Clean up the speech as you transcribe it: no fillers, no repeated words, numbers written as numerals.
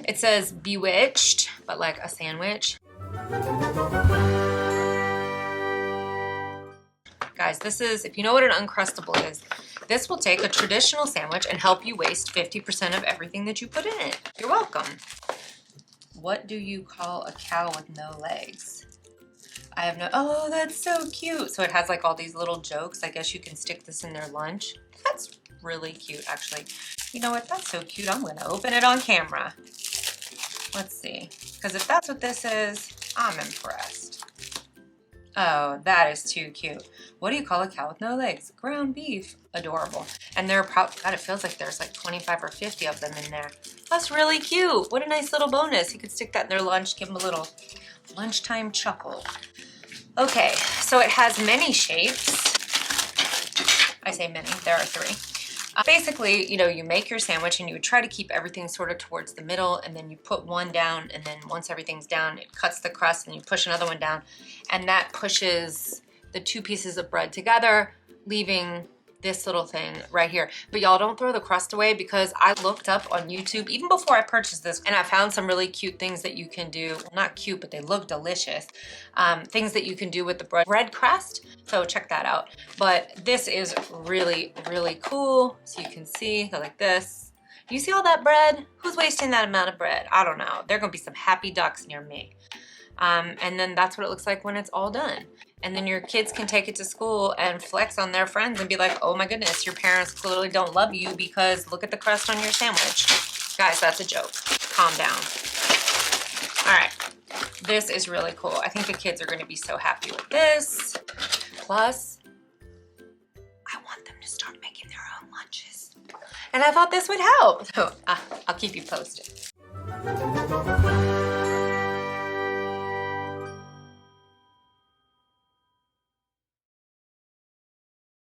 It says bewitched, but like a sandwich. Guys, this is, if you know what an Uncrustable is, this will take a traditional sandwich and help you waste 50% of everything that you put in it. You're welcome. What do you call a cow with no legs? I have no, oh, that's so cute. So it has like all these little jokes. I guess you can stick this in their lunch. That's really cute, actually. You know what, that's so cute. I'm gonna open it on camera. Let's see, because if that's what this is, I'm impressed. Oh, that is too cute. What do you call a cow with no legs? Ground beef. Adorable. And they're probably, God, it feels like there's like 25 or 50 of them in there. That's really cute. What a nice little bonus. You could stick that in their lunch, give them a little lunchtime chuckle. Okay, so it has many shapes. I say many, there are 3. Basically, you know, you make your sandwich and you would try to keep everything sort of towards the middle, and then you put one down, and then once everything's down, it cuts the crust and you push another one down, and that pushes the 2 pieces of bread together, leaving this little thing right here. But y'all don't throw the crust away, because I looked up on YouTube even before I purchased this, and I found some really cute things that you can do. Well, not cute, but they look delicious. Things that you can do with the bread crust. So check that out. But this is really, really cool. So you can see, go like this. Do you see all that bread? Who's wasting that amount of bread? I don't know. There are gonna be some happy ducks near me. And then that's what it looks like when it's all done. And then your kids can take it to school and flex on their friends and be like, oh my goodness, your parents clearly don't love you because look at the crust on your sandwich. Guys, that's a joke. Calm down. All right, this is really cool. I think the kids are gonna be so happy with this. Plus, I want them to start making their own lunches. And I thought this would help. So I'll keep you posted.